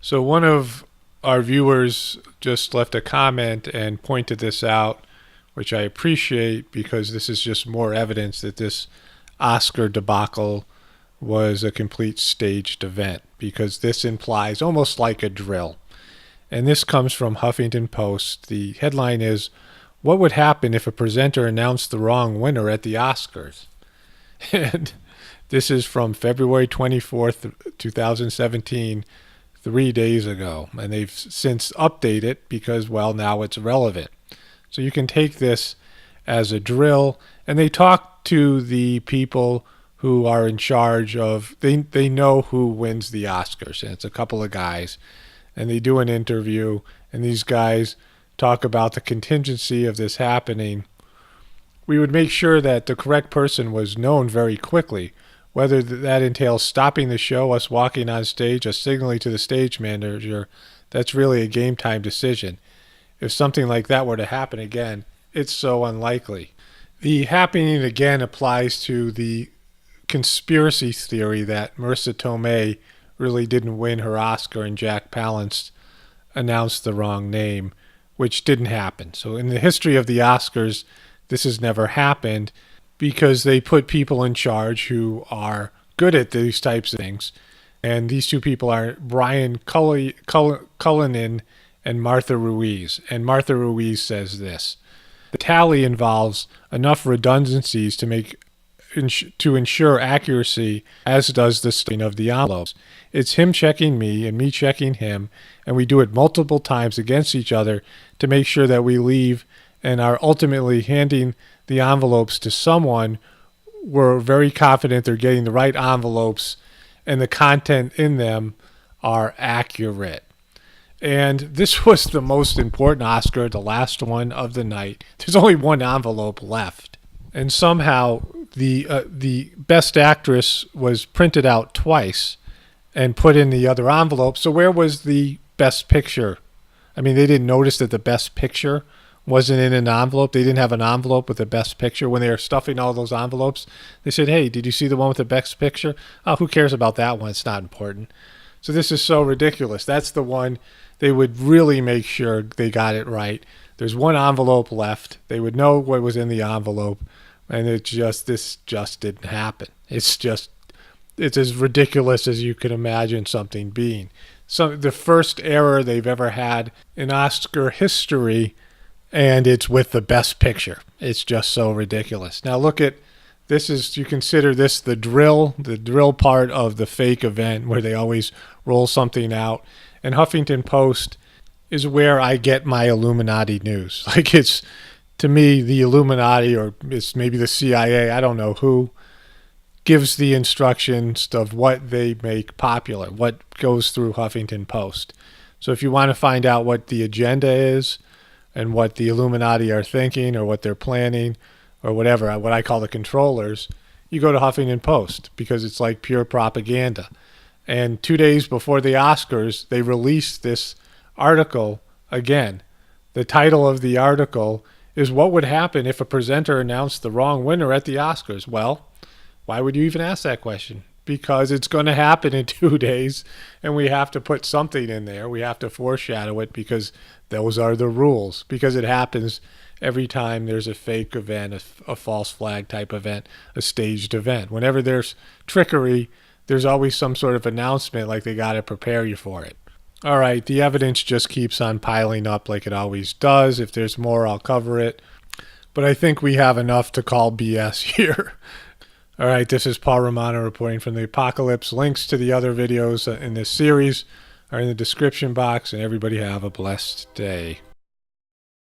So one of our viewers just left a comment and pointed this out, which I appreciate because this is just more evidence that this Oscar debacle was a complete staged event, because this implies almost like a drill. And this comes from Huffington Post. The headline is, "What would happen if a presenter announced the wrong winner at the Oscars?" And this is from February 24th, 2017, 3 days ago. And they've since updated because, well, now it's relevant. So you can take this as a drill. And they talk to the people who are in charge of, they know who wins the Oscars. And it's a couple of guys. And they do an interview. And these guys talk about the contingency of this happening. We would make sure that the correct person was known very quickly. Whether that entails stopping the show, us walking on stage, us signaling to the stage manager, that's really a game time decision. If something like that were to happen again, it's so unlikely. The happening again applies to the conspiracy theory that Marissa Tomei really didn't win her Oscar and Jack Palance announced the wrong name, which didn't happen. So in the history of the Oscars, this has never happened because they put people in charge who are good at these types of things. And these two people are Brian Cullinan and Martha Ruiz. And Martha Ruiz says this: "The tally involves enough redundancies to ensure accuracy, as does the stuffing of the envelopes. It's him checking me and me checking him, and we do it multiple times against each other to make sure that we leave and are ultimately handing the envelopes to someone we're very confident they're getting the right envelopes and the content in them are accurate." And this was the most important Oscar, the last one of the night. There's only one envelope left. And somehow the best actress was printed out twice and put in the other envelope. So where was the best picture? I mean, they didn't notice that the best picture wasn't in an envelope. They didn't have an envelope with the best picture when they were stuffing all those envelopes. They said, "Hey, did you see the one with the best picture? Oh, who cares about that one? It's not important." So this is so ridiculous. That's the one they would really make sure they got it right. There's one envelope left. They would know what was in the envelope, and this just didn't happen. It's as ridiculous as you could imagine something being. So the first error they've ever had in Oscar history, and it's with the best picture. It's just so ridiculous. Now look at this. You consider this the drill part of the fake event where they always roll something out. And Huffington Post is where I get my Illuminati news. Like, it's, to me, the Illuminati, or it's maybe the CIA, I don't know who, gives the instructions of what they make popular, what goes through Huffington Post. So if you want to find out what the agenda is and what the Illuminati are thinking or what they're planning or whatever, what I call the controllers, you go to Huffington Post because it's like pure propaganda. And 2 days before the Oscars, they released this article again. The title of the article is, "What would happen if a presenter announced the wrong winner at the Oscars?" Well, why would you even ask that question? Because it's going to happen in 2 days, and we have to put something in there. We have to foreshadow it because those are the rules. Because it happens every time there's a fake event, a false flag type event, a staged event. Whenever there's trickery, there's always some sort of announcement like they got to prepare you for it. All right, the evidence just keeps on piling up like it always does. If there's more, I'll cover it. But I think we have enough to call BS here. All right, this is Paul Romano reporting from the Apocalypse. Links to the other videos in this series are in the description box, and everybody have a blessed day.